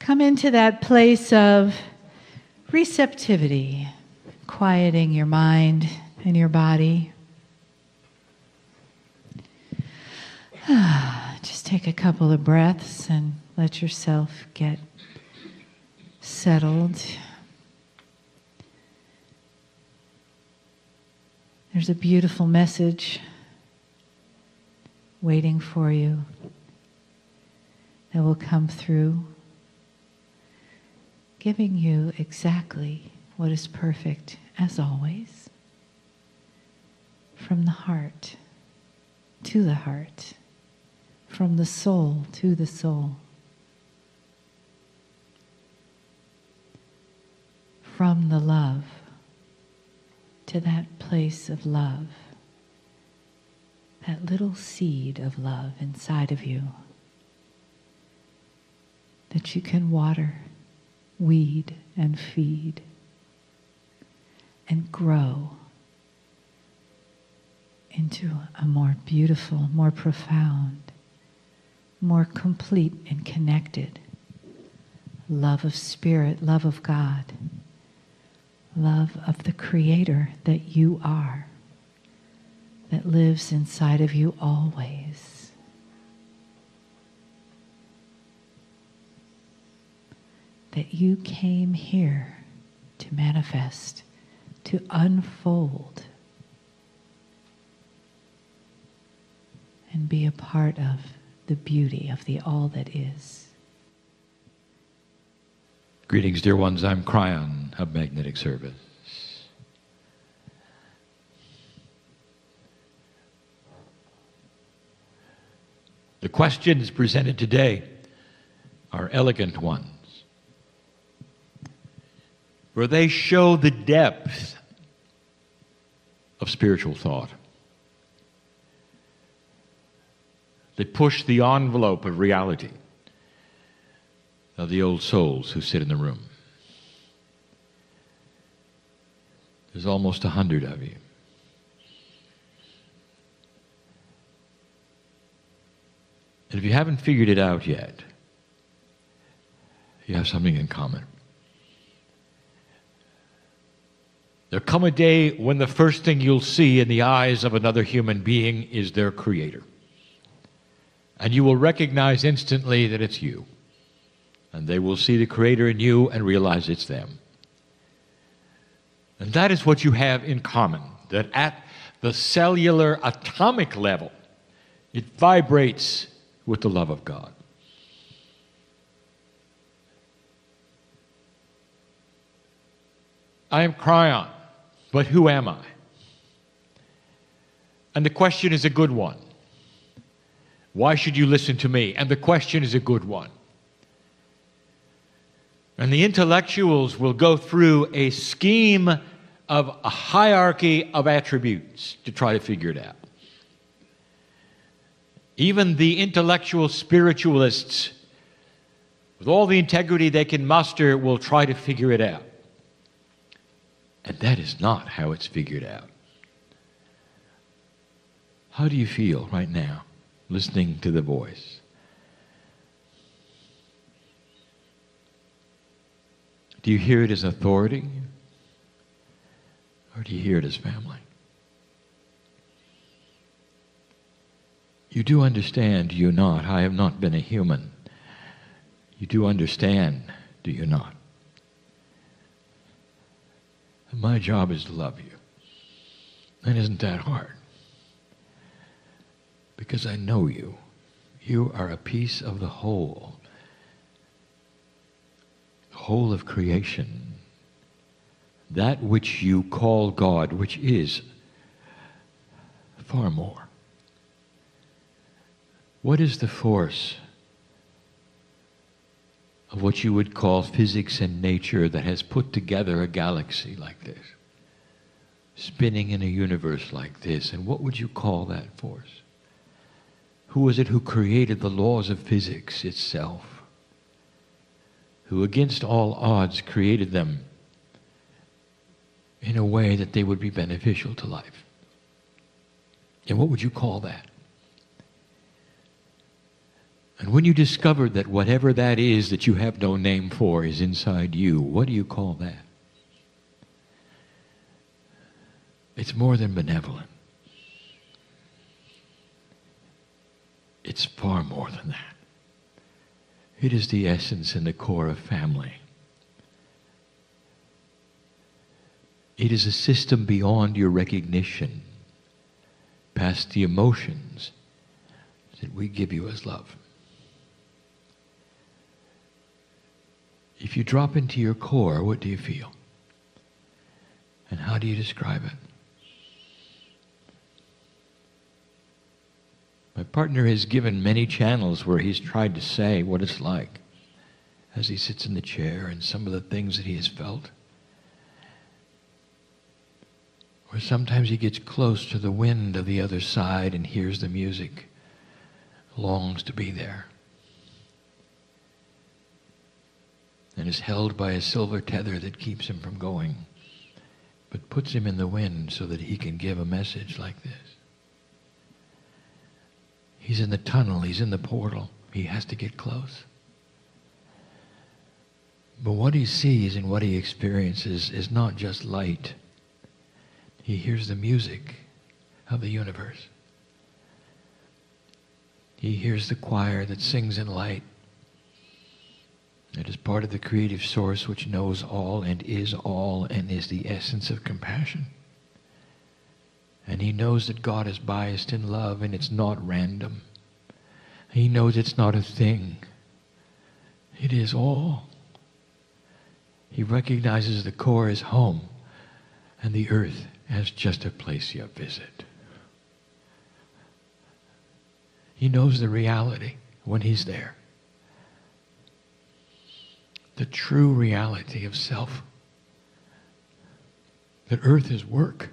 come into that place of receptivity, quieting your mind and your body. Just take a couple of breaths and let yourself get settled. There's a beautiful message waiting for you that will come through, giving you exactly what is perfect, as always, from the heart to the heart, from the soul to the soul, from the love to that place of love, that little seed of love inside of you that you can water, weed, and feed, and grow into a more beautiful, more profound, more complete and connected love of Spirit, love of God, love of the Creator that you are, that lives inside of you always. That you came here to manifest, to unfold, and be a part of the beauty of the all that is. Greetings, dear ones. I'm Kryon of Magnetic Service. The questions presented today are elegant ones, for they show the depth of spiritual thought. They push the envelope of reality of the old souls who sit in the room. There's almost 100 of you. And if you haven't figured it out yet, you have something in common. There'll come a day when the first thing you'll see in the eyes of another human being is their Creator. And you will recognize instantly that it's you. And they will see the Creator in you and realize it's them. And that is what you have in common, that at the cellular atomic level, it vibrates with the love of God. I am Kryon, but who am I? And the question is a good one. Why should you listen to me? And the question is a good one. And the intellectuals will go through a scheme of a hierarchy of attributes to try to figure it out. Even the intellectual spiritualists, with all the integrity they can muster, will try to figure it out. And that is not how it's figured out. How do you feel right now, listening to the voice? Do you hear it as authority? Or do you hear it as family? You do understand, do you not? I have not been a human. You do understand, do you not? My job is to love you. And isn't that hard? Because I know you. You are a piece of the whole of creation. That which you call God, which is far more. What is the force of what you would call physics and nature that has put together a galaxy like this, spinning in a universe like this? And what would you call that force? Who was it who created the laws of physics itself? Who against all odds created them in a way that they would be beneficial to life? And what would you call that? And when you discovered that whatever that is that you have no name for is inside you, what do you call that? It's more than benevolent. It's far more than that. It is the essence and the core of family. It is a system beyond your recognition, past the emotions that we give you as love. If you drop into your core, what do you feel? And how do you describe it? My partner has given many channels where he's tried to say what it's like as he sits in the chair and some of the things that he has felt. Or sometimes he gets close to the wind of the other side and hears the music, longs to be there, and is held by a silver tether that keeps him from going, but puts him in the wind so that he can give a message like this. He's in the tunnel, he's in the portal, he has to get close. But what he sees and what he experiences is not just light. He hears the music of the universe. He hears the choir that sings in light. It is part of the creative source which knows all and is the essence of compassion. And he knows that God is biased in love and it's not random. He knows it's not a thing. It is all. He recognizes the core is home and the earth as just a place you visit. He knows the reality when he's there. The true reality of self. That earth is work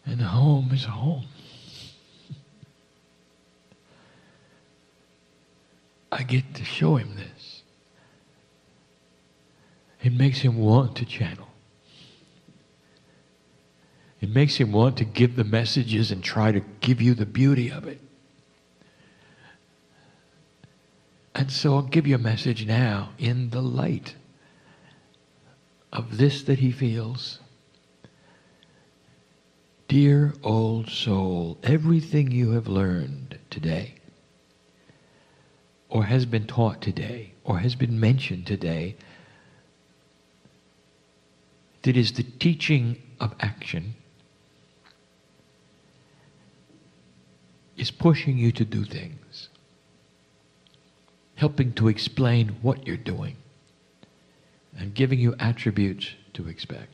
and home is home. I get to show him this. It makes him want to channel. It makes him want to give the messages and try to give you the beauty of it. And so I'll give you a message now in the light of this that he feels. Dear old soul, everything you have learned today, or has been taught today, or has been mentioned today, that is the teaching of action, is pushing you to do things, helping to explain what you're doing, and giving you attributes to expect.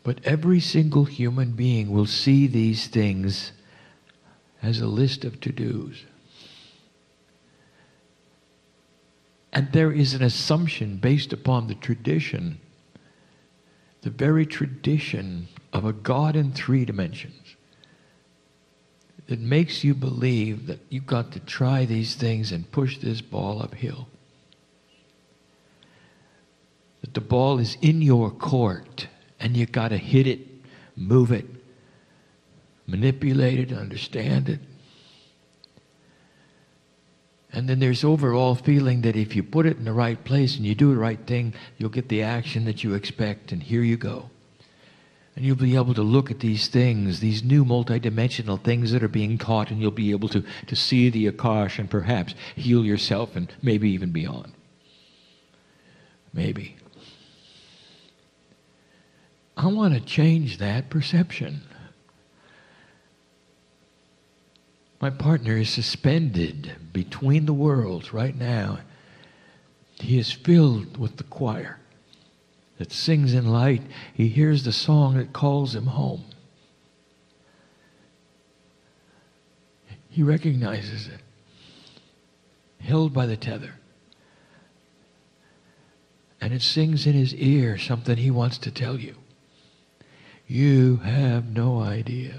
But every single human being will see these things as a list of to-dos. And there is an assumption based upon the tradition, the very tradition of a God in 3 dimensions, that makes you believe that you've got to try these things and push this ball uphill. That the ball is in your court and you've got to hit it, move it, manipulate it, understand it. And then there's overall feeling that if you put it in the right place and you do the right thing, you'll get the action that you expect, and here you go. And you'll be able to look at these things, these new multidimensional things that are being taught, and you'll be able to see the Akash and perhaps heal yourself and maybe even beyond. Maybe. I want to change that perception. My partner is suspended between the worlds right now. He is filled with the choir that sings in light. He hears the song that calls him home. He recognizes it, held by the tether. And it sings in his ear something he wants to tell you. You have no idea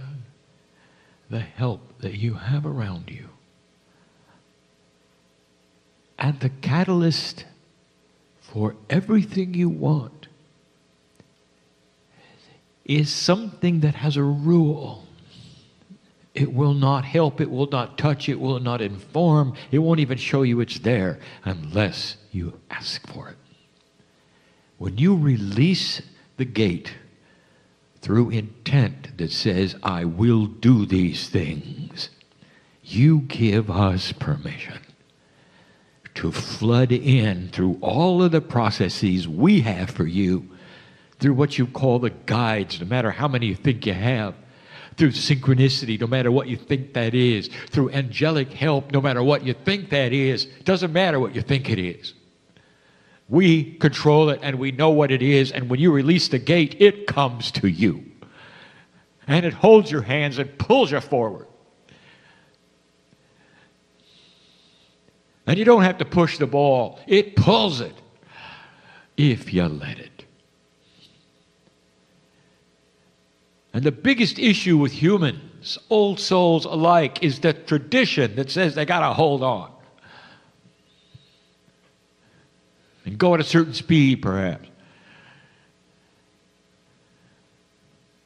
the help that you have around you. And the catalyst for everything you want is something that has a rule. It will not help, it will not touch, it will not inform, it won't even show you it's there unless you ask for it. When you release the gate through intent that says, I will do these things, you give us permission to flood in through all of the processes we have for you, through what you call the guides, no matter how many you think you have, through synchronicity, no matter what you think that is, through angelic help, no matter what you think that is. It doesn't matter what you think it is. We control it and we know what it is, and when you release the gate, it comes to you. And it holds your hands and pulls you forward. And you don't have to push the ball. It pulls it if you let it. And the biggest issue with humans, old souls alike, is the tradition that says they got to hold on. And go at a certain speed, perhaps.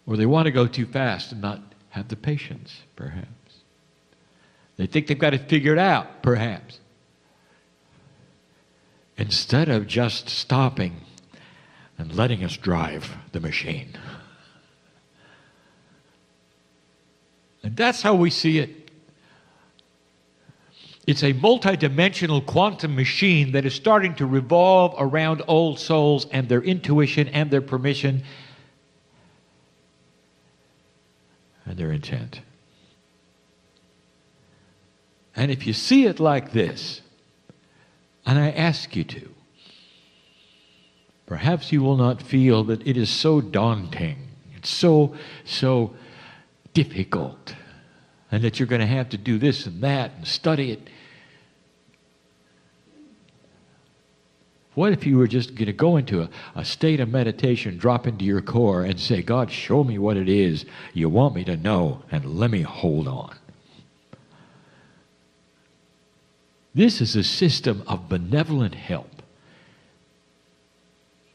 Or they want to go too fast and not have the patience, perhaps. They think they've got to figure it out, perhaps. Instead of just stopping and letting us drive the machine. And that's how we see it. It's a multidimensional quantum machine that is starting to revolve around old souls and their intuition and their permission and their intent. And if you see it like this, and I ask you to, perhaps you will not feel that it is so daunting, it's so difficult, and that you're going to have to do this and that and study it. What if you were just going to go into a state of meditation, drop into your core and say, God, show me what it is you want me to know, and let me hold on. This is a system of benevolent help.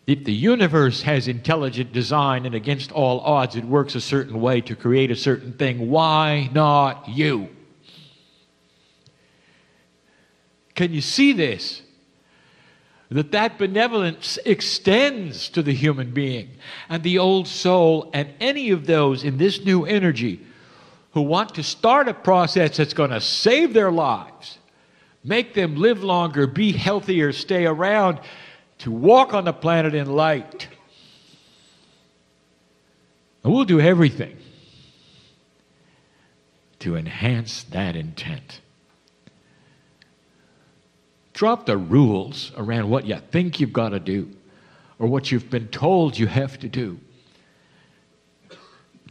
If the universe has intelligent design and against all odds it works a certain way to create a certain thing, why not you? Can you see this? That benevolence extends to the human being and the old soul and any of those in this new energy who want to start a process that's going to save their lives, make them live longer, be healthier, stay around, to walk on the planet in light. And we'll do everything to enhance that intent. Drop the rules around what you think you've got to do or what you've been told you have to do.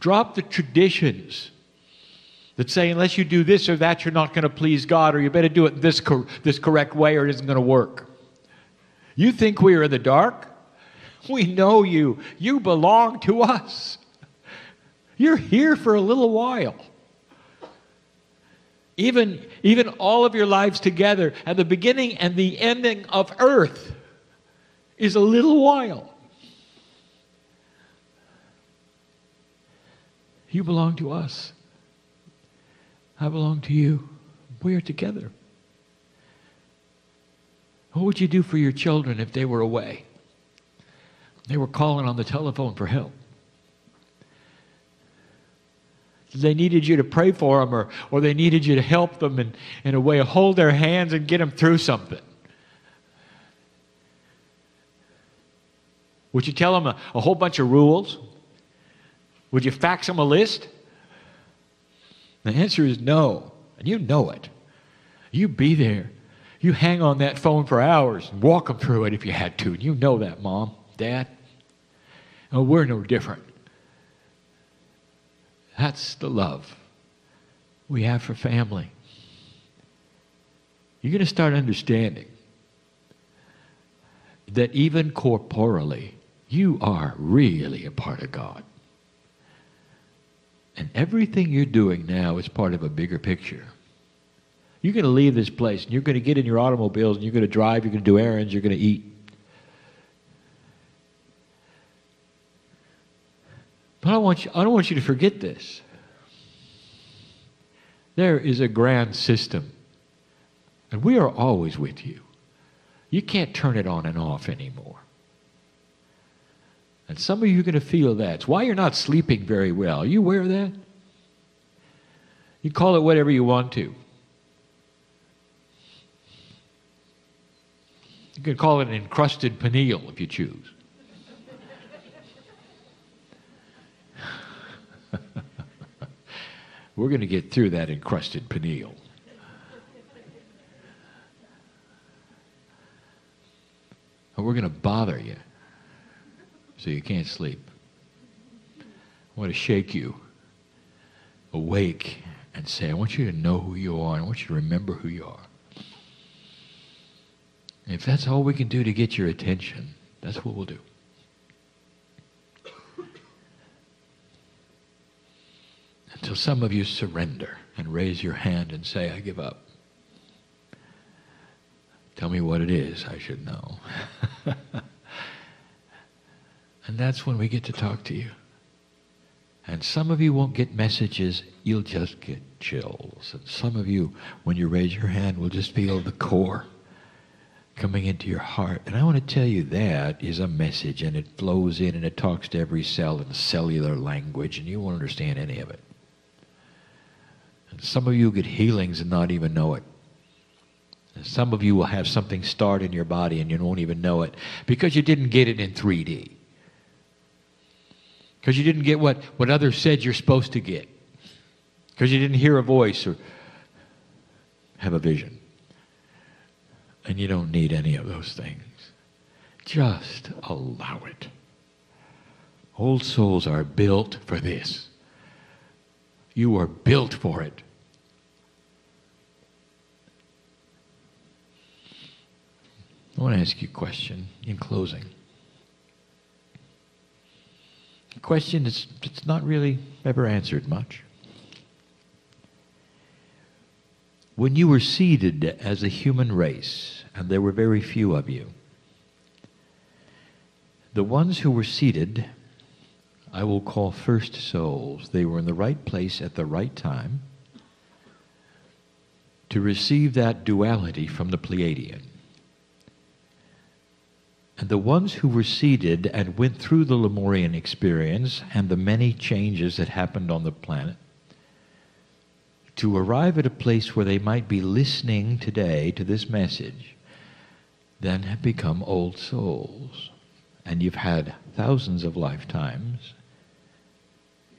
Drop the traditions that say unless you do this or that, you're not going to please God, or you better do it this correct way or it isn't going to work. You think we are in the dark? We know you. You belong to us. You're here for a little while. Even all of your lives together, and the beginning and the ending of earth is a little while. You belong to us. I belong to you. We are together. What would you do for your children if they were away? They were calling on the telephone for help. They needed you to pray for them, or they needed you to help them in a way, hold their hands and get them through something. Would you tell them a whole bunch of rules? Would you fax them a list? The answer is no, and you know it. You be there. You hang on that phone for hours and walk them through it if you had to. You know that, Mom, Dad. Oh, we're no different. That's the love we have for family. You're going to start understanding that even corporally, you are really a part of God. And everything you're doing now is part of a bigger picture. You're going to leave this place, and you're going to get in your automobiles, and you're going to drive, you're going to do errands, you're going to eat. But I don't want you to forget this. There is a grand system. And we are always with you. You can't turn it on and off anymore. And some of you are going to feel that. It's why you're not sleeping very well. Are you aware of that? You call it whatever you want to. You can call it an encrusted pineal if you choose. We're going to get through that encrusted pineal. And we're going to bother you so you can't sleep. I want to shake you awake and say, I want you to know who you are. I want you to remember who you are. And if that's all we can do to get your attention, that's what we'll do. Until some of you surrender and raise your hand and say, I give up. Tell me what it is, I should know. And that's when we get to talk to you. And some of you won't get messages, you'll just get chills. And some of you, when you raise your hand, will just feel the core coming into your heart. And I want to tell you that is a message, and it flows in and it talks to every cell in cellular language, and you won't understand any of it. And some of you get healings and not even know it. And some of you will have something start in your body and you won't even know it because you didn't get it in 3D. Because you didn't get what others said you're supposed to get. Because you didn't hear a voice or have a vision. And you don't need any of those things. Just allow it. Old souls are built for this. You are built for it. I want to ask you a question in closing. A question that's not really ever answered much. When you were seeded as a human race, and there were very few of you, the ones who were seeded, I will call first souls. They were in the right place at the right time to receive that duality from the Pleiadian. And the ones who were seeded and went through the Lemurian experience and the many changes that happened on the planet to arrive at a place where they might be listening today to this message, then have become old souls. And you've had thousands of lifetimes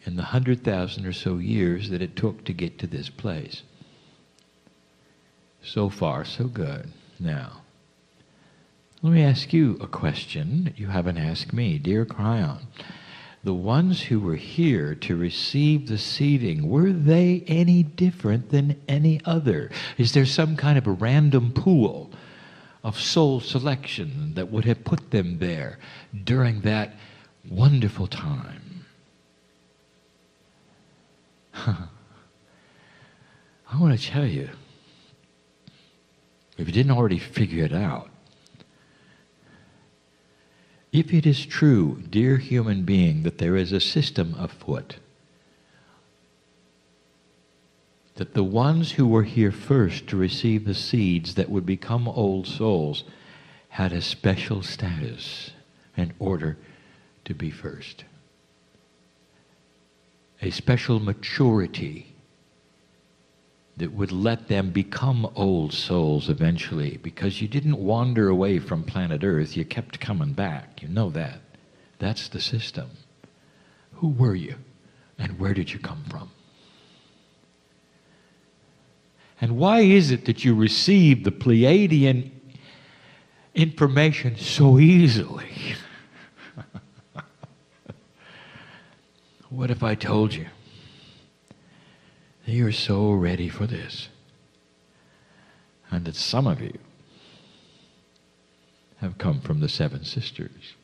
in the 100,000 or so years that it took to get to this place. So far, so good. Now, let me ask you a question that you haven't asked me. Dear Kryon, the ones who were here to receive the seeding, were they any different than any other? Is there some kind of a random pool of soul selection that would have put them there during that wonderful time? I want to tell you, if you didn't already figure it out, if it is true, dear human being, that there is a system afoot, that the ones who were here first to receive the seeds that would become old souls had a special status in order to be first. A special maturity that would let them become old souls eventually, because you didn't wander away from planet Earth, you kept coming back. You know that. That's the system. Who were you? And where did you come from? And why is it that you receive the Pleiadian information so easily? What if I told you that you're so ready for this, and that some of you have come from the Seven Sisters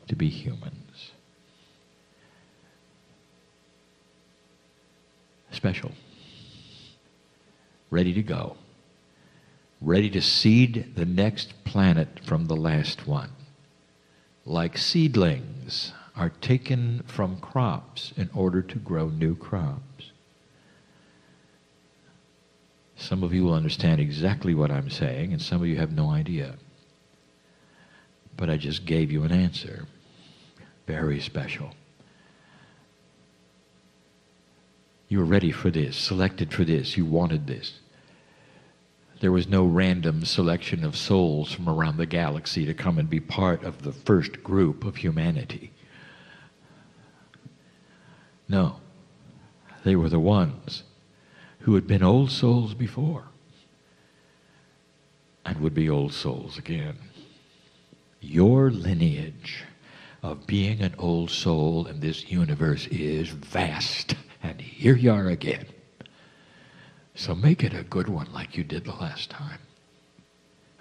to be humans? Special. Ready to go. Ready to seed the next planet from the last one. Like seedlings are taken from crops in order to grow new crops. Some of you will understand exactly what I'm saying, and some of you have no idea. But I just gave you an answer. Very special. You were ready for this, selected for this, you wanted this. There was no random selection of souls from around the galaxy to come and be part of the first group of humanity. No, they were the ones who had been old souls before and would be old souls again. Your lineage of being an old soul in this universe is vast, and here you are again. So make it a good one like you did the last time.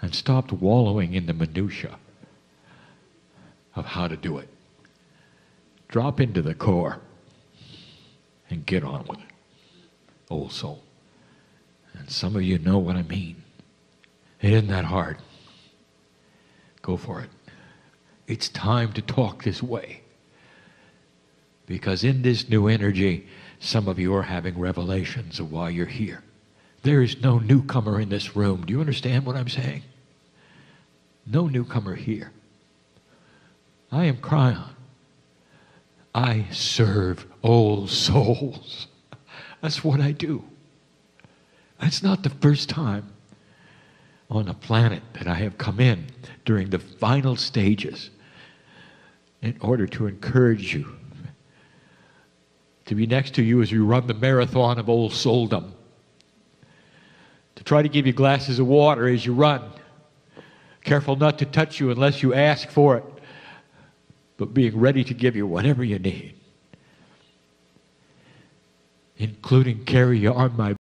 And stop wallowing in the minutia of how to do it. Drop into the core and get on with it. Old soul. And some of you know what I mean. It isn't that hard. Go for it. It's time to talk this way. Because in this new energy, some of you are having revelations of why you're here. There is no newcomer in this room. Do you understand what I'm saying? No newcomer here. I am Kryon. I serve old souls. That's what I do. It's not the first time on a planet that I have come in during the final stages in order to encourage you, to be next to you as you run the marathon of old souldom, to try to give you glasses of water as you run, careful not to touch you unless you ask for it, but being ready to give you whatever you need, including carry you on my